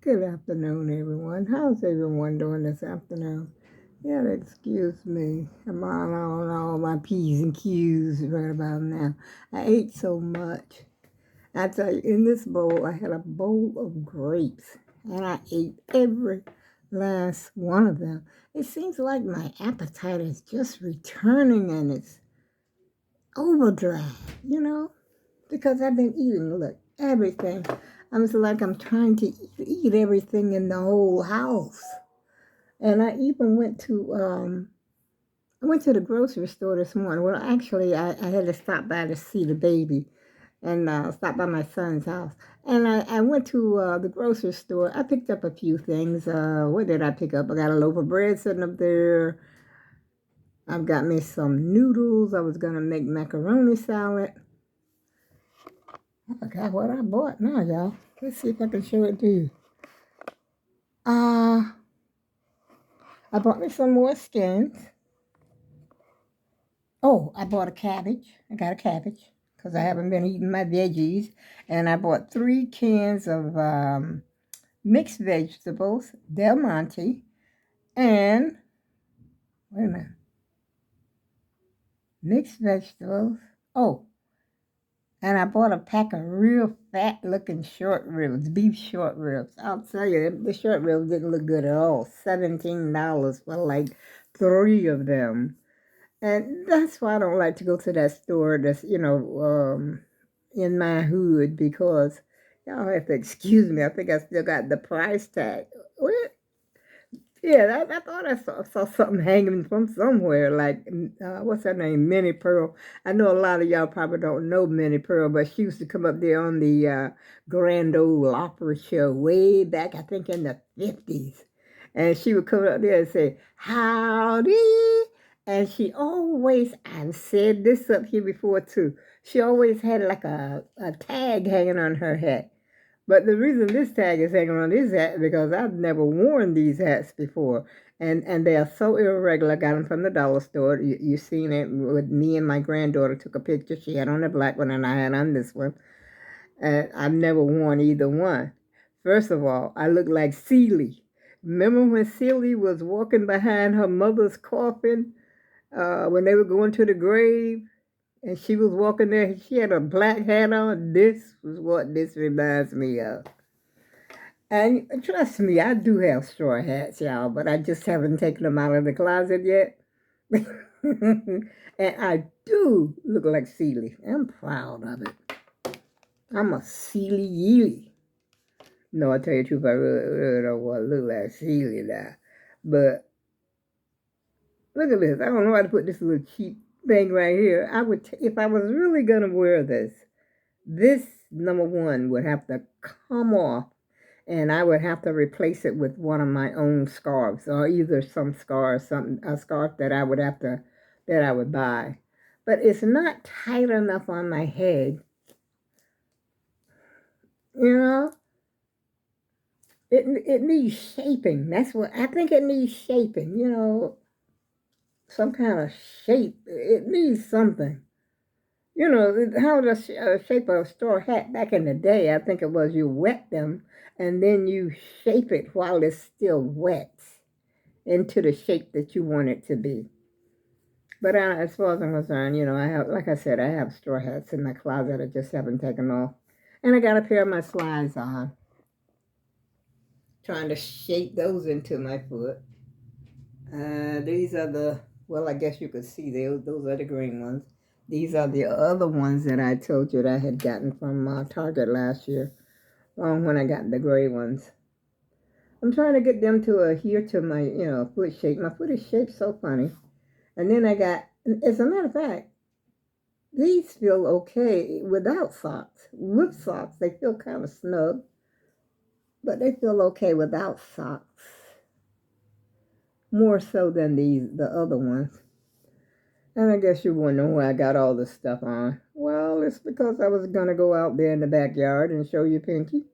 Good afternoon, everyone. How's everyone doing this afternoon? Yeah, excuse me. I'm on all my P's and Q's right about now. I ate so much. I tell you, in this bowl, I had a bowl of grapes, and I ate every last one of them. It seems like my appetite is just returning and it's overdrive, because I've been eating, look, everything. I'm so like I'm trying to eat everything in the whole house. And I went to the grocery store this morning. Well, actually, I had to stop by to see the baby and stop by my son's house. And I went to the grocery store. I picked up a few things. What did I pick up? I got a loaf of bread sitting up there. I've got me some noodles. I was going to make macaroni salad. I forgot what I bought now, y'all. Let's see if I can show it to you. I bought me some more skins. Oh, I bought a cabbage. I got a cabbage because I haven't been eating my veggies. And I bought 3 cans of mixed vegetables, Del Monte, and, wait a minute, mixed vegetables. Oh, and I bought a pack of real fat looking short ribs, beef short ribs. I'll tell you, the short ribs didn't look good at all. $17 for like 3 of them. And that's why I don't like to go to that store that's, in my hood because y'all have to excuse me. I think I still got the price tag. What? Yeah, I thought I saw something hanging from somewhere, like, what's her name, Minnie Pearl. I know a lot of y'all probably don't know Minnie Pearl, but she used to come up there on the Grand Ole Opry show way back, I think, in the 50s. And she would come up there and say, howdy. And she always, I've said this up here before too, she always had like a tag hanging on her hat. But the reason this tag is hanging on this hat is because I've never worn these hats before. And they are so irregular. I got them from the dollar store. You seen it with me and my granddaughter took a picture. She had on the black one and I had on this one. And I've never worn either one. First of all, I look like Celie. Remember when Celie was walking behind her mother's coffin when they were going to the grave? And she was walking there. She had a black hat on. This was what this reminds me of. And trust me, I do have straw hats, y'all, but I just haven't taken them out of the closet yet. And I do look like Celie. I'm proud of it. I'm a Celie Yeely. No, I tell you the truth, I really don't want to look like Celie now. But look at this. I don't know how to put this little cheap thing right here. If I was really gonna wear this number one would have to come off and I would have to replace it with one of my own scarves, or either a scarf that I would buy. But it's not tight enough on my head, you know. It needs shaping. That's what I think. It needs shaping, some kind of shape. It needs something. How the shape of a straw hat back in the day, I think it was you wet them and then you shape it while it's still wet into the shape that you want it to be. But as far as I'm concerned, I have, like I said, I have straw hats in my closet. I just haven't taken off. And I got a pair of my slides on. Trying to shape those into my foot. These are well, I guess you could see those are the green ones. These are the other ones that I told you that I had gotten from Target last year, when I got the gray ones. I'm trying to get them to adhere to my, foot shape. My foot is shaped so funny. And then as a matter of fact, these feel okay without socks. With socks, they feel kind of snug, but they feel okay without socks. More so than the other ones. And I guess you wonder why I got all this stuff on. Well, it's because I was going to go out there in the backyard and show you Pinky.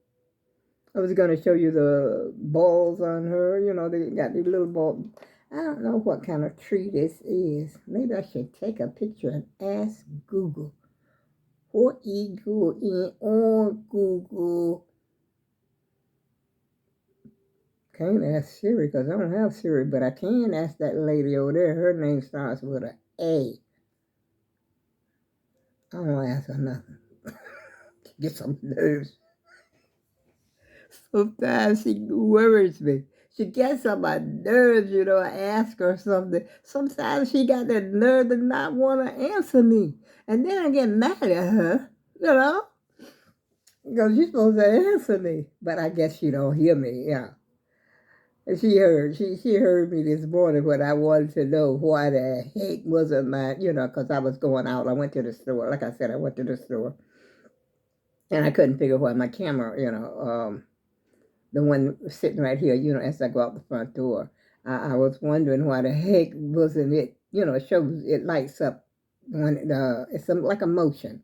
I was going to show you the balls on her. They got these little balls. I don't know what kind of tree this is. Maybe I should take a picture and ask Google. What Google? Can't ask Siri because I don't have Siri, but I can ask that lady over there. Her name starts with a A. I don't want to ask her nothing. Get some nerves. Sometimes she worries me. She gets on my nerves, I ask her something. Sometimes she got the nerve to not want to answer me. And then I get mad at her, because you're supposed to answer me. But I guess she don't hear me, yeah. And she heard me this morning when I wanted to know why the heck wasn't my, because I was going out. I went to the store. Like I said, I went to the store. And I couldn't figure why my camera, the one sitting right here, as I go out the front door. I was wondering why the heck wasn't it, it shows, it lights up when it's like a motion.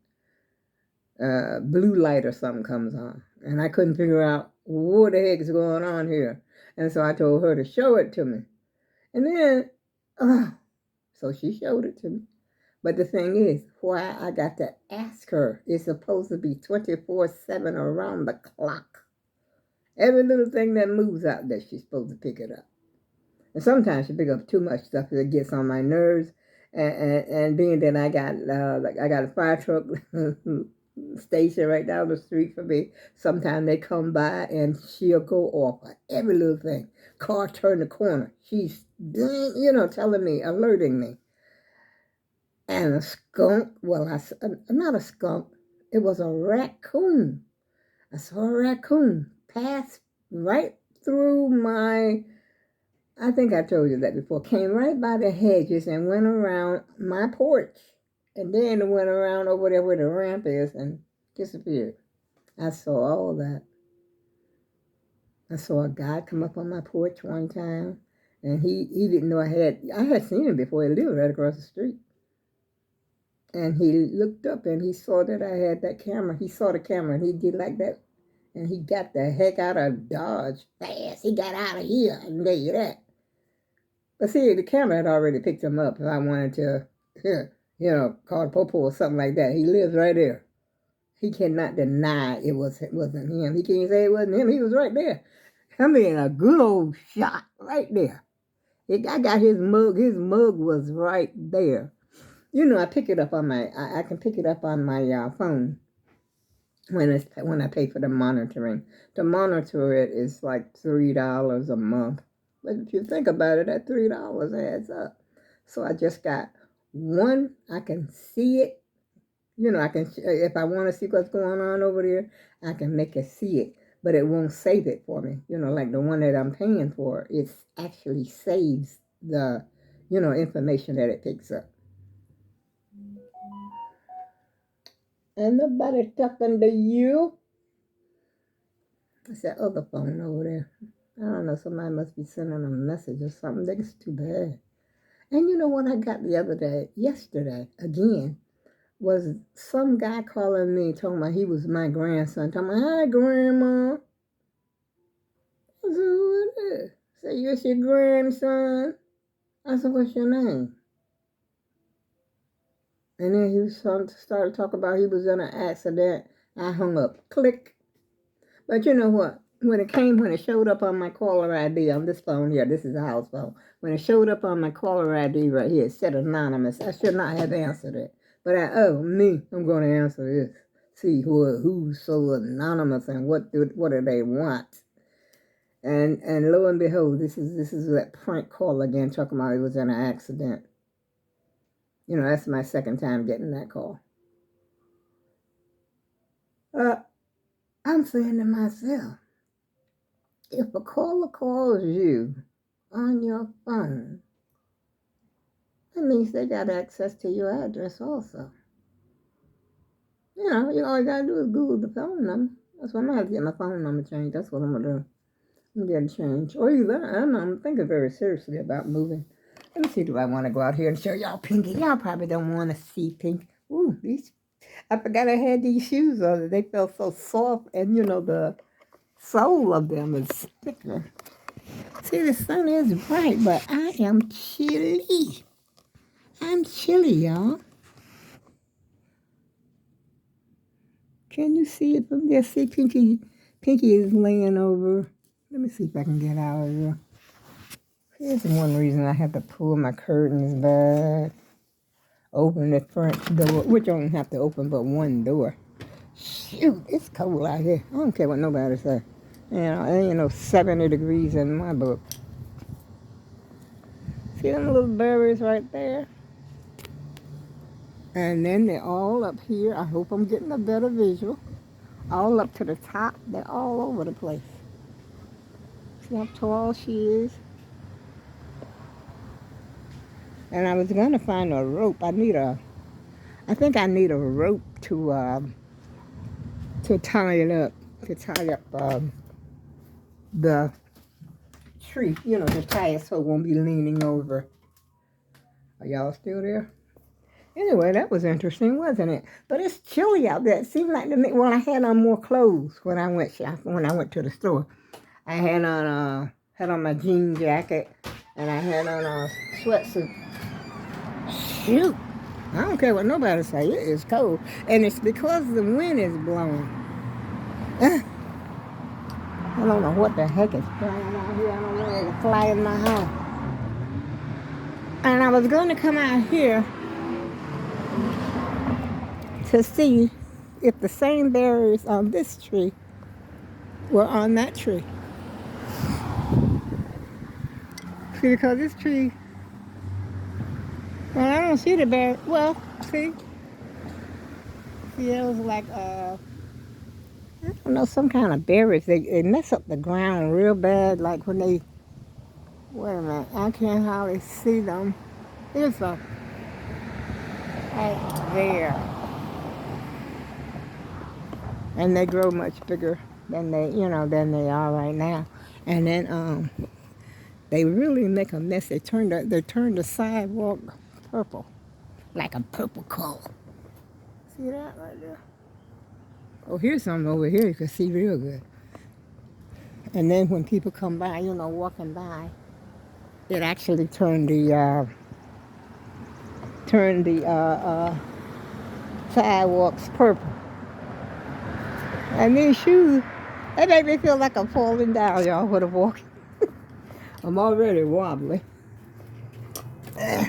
Blue light or something comes on. And I couldn't figure out what the heck is going on here. And so I told her to show it to me. And then, so she showed it to me. But the thing is, why I got to ask her, it's supposed to be 24/7 around the clock. Every little thing that moves out there, she's supposed to pick it up. And sometimes she pick up too much stuff that gets on my nerves. And being that I got a fire truck station right down the street from me, sometimes they come by and she'll go off on every little thing. Car turn the corner. She's, telling me, alerting me. And a skunk, not a skunk, it was a raccoon. I saw a raccoon pass right through I think I told you that before, came right by the hedges and went around my porch. And then it went around over there where the ramp is and disappeared. I saw all that. I saw a guy come up on my porch one time, and he didn't know I had seen him before. He lived right across the street. And he looked up and he saw that I had that camera. He saw the camera and he did like that. And he got the heck out of Dodge fast. He got out of here, I can tell you that. But see, the camera had already picked him up if I wanted to, call the popo or something like that. He lives right there. He cannot deny it wasn't him. He can't say it wasn't him. He was right there. I mean, a good old shot right there. I got his mug. His mug was right there. I pick it up on I can pick it up on my phone when I pay for the monitoring. To monitor it is like $3 a month. But if you think about it, that $3 adds up. So I just got one. I can see it. I can, if I want to see what's going on over there, I can make it see it. But it won't save it for me. Like the one that I'm paying for, it actually saves the, information that it picks up. Ain't nobody talking to you. It's that other phone over there. I don't know, somebody must be sending a message or something. That's too bad. And you know what I got yesterday, again, was some guy calling me, talking about he was my grandson, talking about, hi, Grandma. I said, who is this? Say, you're your grandson? I said, what's your name? And then he started talking about he was in an accident. I hung up. Click. But you know what? When it showed up on my caller ID on this phone here, this is a house phone. When it showed up on my caller ID right here, it said anonymous. I should not have answered it. But I'm going to answer this. See who's so anonymous and what do they want? And lo and behold, this is that prank call again, talking about it was in an accident. That's my second time getting that call. I'm saying to myself, if a caller calls you on your phone, that means they got access to your address also. All you gotta do is Google the phone number. That's what I'm gonna have to get my phone number changed. That's what I'm gonna do. I'm gonna get it changed. Or either I'm thinking very seriously about moving. Let me see, do I want to go out here and show y'all Pinky? Y'all probably don't want to see Pinky. Ooh, I forgot I had these shoes on. They felt so soft, and the sole of them is thicker. See, the sun is bright, but I am chilly. I'm chilly, y'all. Can you see it from there? See, Pinky is laying over Let me see if I can get out of here. Here's one reason I have to pull my curtains back. Open the front door, which I don't have to open but one door. Shoot, it's cold out here. I don't care what nobody say. You know, it ain't no 70 degrees in my book. See them little berries right there? And then they're all up here. I hope I'm getting a better visual. All up to the top. They're all over the place. See how tall she is? And I was going to find a rope. I think I need a rope to tie it up. To tie up the tree. You know, to tie it so it won't be leaning over. Are y'all still there? Anyway, that was interesting, wasn't it? But it's chilly out there. It seemed like to me. Well, I had on more clothes when I went to the store. I had on my jean jacket, and I had on a sweatsuit. Shoot, I don't care what nobody say. It is cold, and it's because the wind is blowing. I don't know what the heck is flying out here. I don't know it's fly in my house. And I was going to come out here to see if the same berries on this tree were on that tree. See, because this tree, well, I don't see the berry. Well, see, it was like, I don't know, some kind of berries. They mess up the ground real bad, like when they, wait a minute, I can't hardly see them. Here's a, right there. And they grow much bigger than they are right now. And then they really make a mess. They turn the sidewalk purple, like a purple color. See that right there? Oh, here's something over here you can see real good. And then when people come by, walking by, it actually turned the sidewalks purple. And these shoes, they make me feel like I'm falling down, y'all, when I'm walking. I'm already wobbly.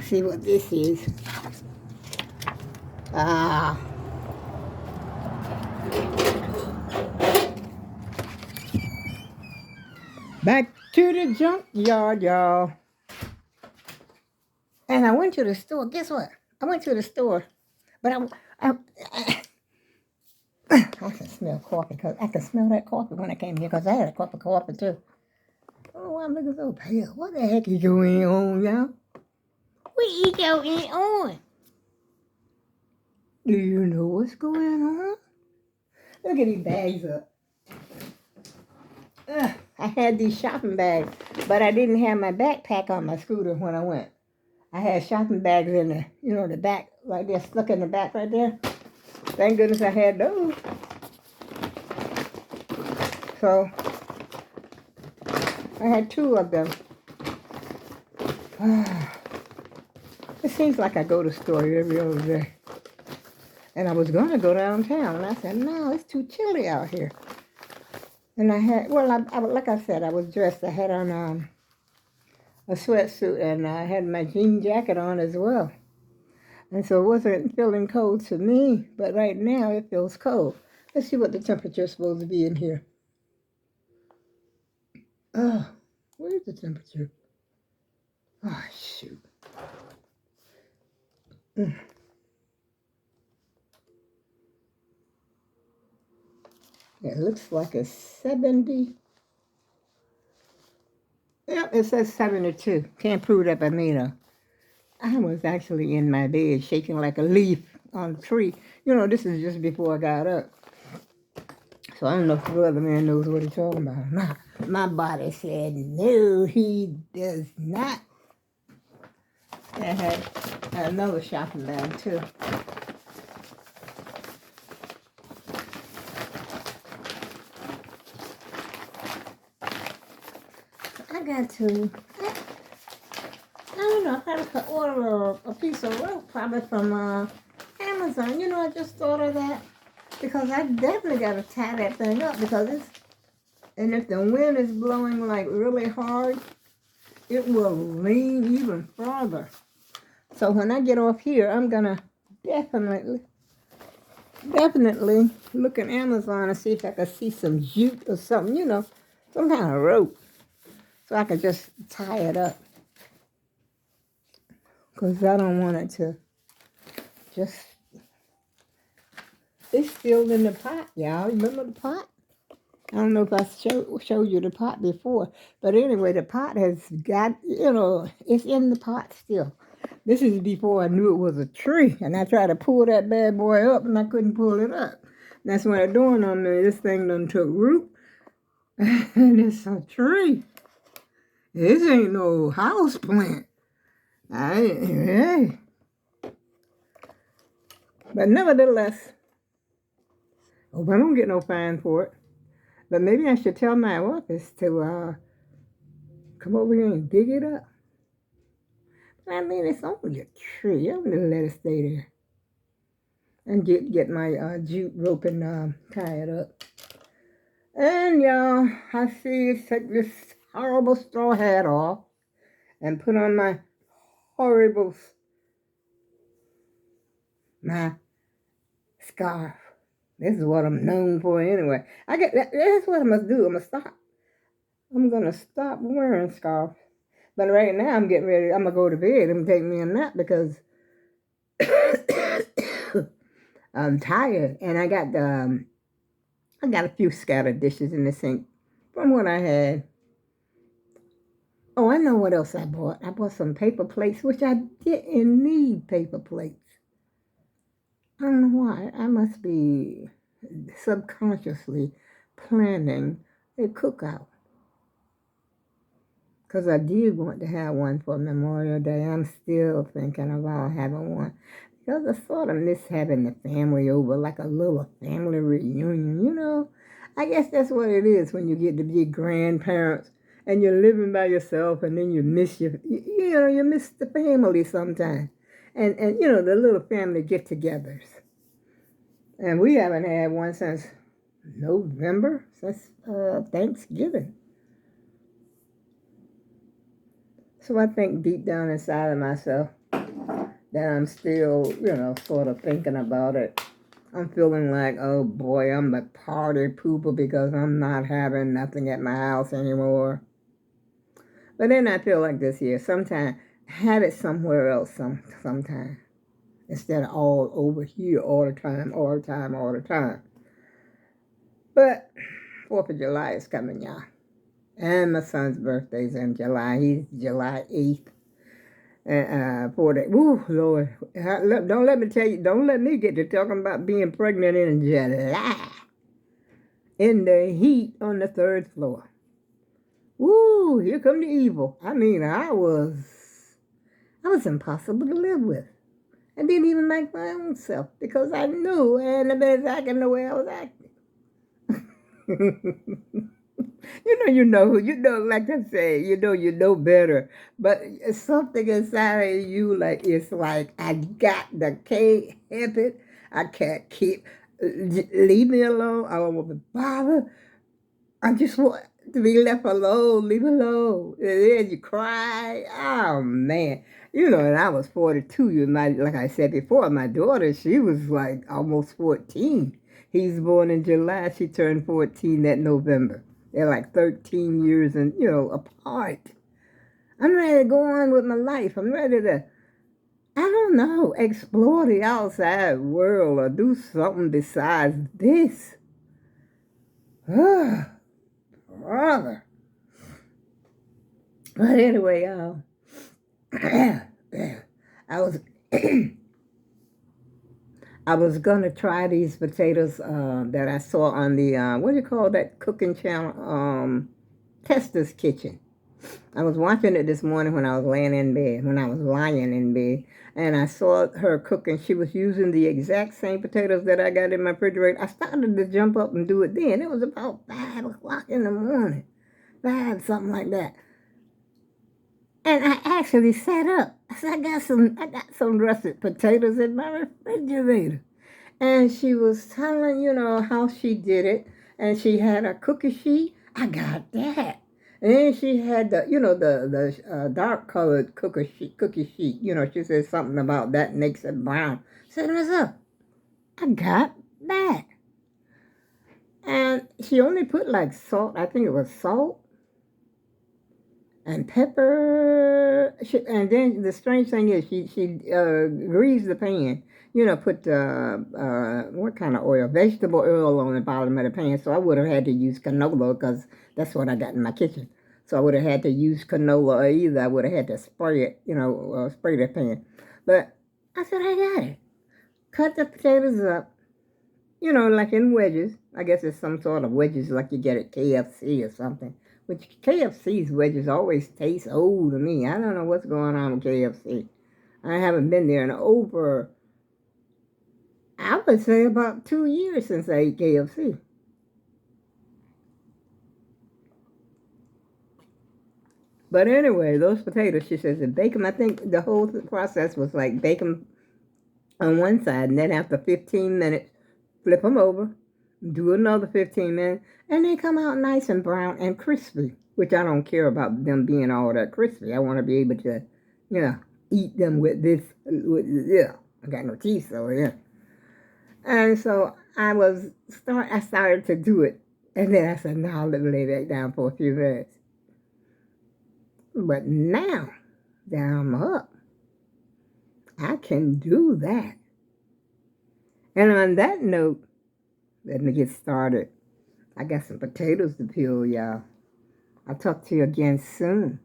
See what this is. Back to the junkyard, y'all. And I went to the store. Guess what? I went to the store, but I can smell coffee, because I can smell that coffee when I came here, because I had a cup of coffee too. I don't know why I'm looking so pale. What the heck is going on, y'all? What is going on? Do you know what's going on? Look at these bags up. I had these shopping bags, but I didn't have my backpack on my scooter when I went. I had shopping bags in the back, right there, stuck in the back right there. Thank goodness I had those. So, I had two of them. It seems like I go to the store every other day. And I was going to go downtown, and I said, no, it's too chilly out here. And I had, well, like I said, I was dressed. I had on a sweatsuit, and I had my jean jacket on as well. And so it wasn't feeling cold to me, but right now it feels cold. Let's see what the temperature is supposed to be in here. What is the temperature? Oh, shoot. It looks like a 70. Yep, it says 72. Can't prove that by me, though. I was actually in my bed shaking like a leaf on a tree. This is just before I got up. So I don't know if the other man knows what he's talking about. My body said, no, he does not. I had another shopping bag, too. I got to, I don't know, I got to order a piece of rope probably from Amazon. I just thought of that, because I definitely got to tie that thing up, because And if the wind is blowing like really hard, it will lean even farther. So when I get off here, I'm going to definitely look at Amazon and see if I can see some jute or something, some kind of rope. So I can just tie it up. Because I don't want it to just... It's still in the pot, y'all. Remember the pot? I don't know if I showed you the pot before. But anyway, the pot has got, it's in the pot still. This is before I knew it was a tree. And I tried to pull that bad boy up and I couldn't pull it up. That's when it dawned on me. This thing done took root. And it's a tree. This ain't no house plant. Hey. But nevertheless, I don't get no fine for it. But maybe I should tell my office to come over here and dig it up. I mean, it's only a tree. I'm going to let it stay there. And get my jute rope and tie it up. And y'all, I see take this horrible straw hat off and put on my horrible scarf. This is what I'm known for anyway. That's what I must do. I'm gonna stop wearing scarves. But right now I'm getting ready. I'm gonna go to bed and take me a nap because I'm tired. And I got a few scattered dishes in the sink from what I had. Oh, I know what else I bought. I bought some paper plates, which I didn't need paper plates. I don't know why. I must be subconsciously planning a cookout. Because I did want to have one for Memorial Day. I'm still thinking about having one. Because I sort of miss having the family over, like a little family reunion, I guess that's what it is when you get to be grandparents and you're living by yourself and then you miss you miss the family sometimes. And the little family get-togethers. And we haven't had one since November, since Thanksgiving. So I think deep down inside of myself that I'm still, sort of thinking about it. I'm feeling like, oh boy, I'm a party pooper because I'm not having nothing at my house anymore. But then I feel like this here, sometimes have it somewhere else sometime. Instead of all over here all the time. But 4th of July is coming, y'all. And my son's birthday's in July. He's July 8th. And for that, woo, Lord. Don't let me get to talking about being pregnant in July. In the heat on the 3rd floor. Woo, here come the evil. I mean, I was impossible to live with. I didn't even like my own self because I knew, and the best I can know where I was acting. Like I say, you know better. But something inside of you, it's like, I can't help it. I can't leave me alone. I don't want to bother. I just want to be left alone, leave alone. And then you cry. Oh, man. And I was 42. Like I said before, my daughter, she was like almost 14. He's born in July. She turned 14 that November. They're like 13 years apart. I'm ready to go on with my life. I'm ready to, I don't know, explore the outside world or do something besides this. Brother. But anyway, I was I was gonna try these potatoes that I saw on the what do you call that cooking channel? Tester's Kitchen. I was watching it this morning when I was lying in bed, and I saw her cooking. She was using the exact same potatoes that I got in my refrigerator. I started to jump up and do it then. It was about 5 o'clock in the morning, 5, something like that. And I actually sat up. I said, I got some russet potatoes in my refrigerator. And she was telling, how she did it. And she had a cookie sheet. I got that. And then she had the, the dark colored cookie sheet. She said something about that makes it brown. I said, what's up? I got that. And she only put like salt. I think it was salt and pepper. And then the strange thing is she greased the pan. Put what kind of oil? Vegetable oil on the bottom of the pan. So I would have had to use canola because that's what I got in my kitchen. So I would have had to use canola, or either I would have had to spray it, spray the pan. But I said, I got it. Cut the potatoes up, like in wedges. I guess it's some sort of wedges like you get at KFC or something. Which KFC's wedges always taste old to me. I don't know what's going on with KFC. I haven't been there in over, I would say about 2 years since I ate KFC. But anyway, those potatoes, she says, bake them. I think the whole process was like bake them on one side, and then after 15 minutes, flip them over, do another 15 minutes, and they come out nice and brown and crispy, which I don't care about them being all that crispy. I want to be able to, eat them with this, I got no teeth, so yeah. And so I started to do it, and then I said, now let me lay that down for a few minutes. But now that I'm up, I can do that. And on that note, let me get started. I got some potatoes to peel, y'all. I'll talk to you again soon.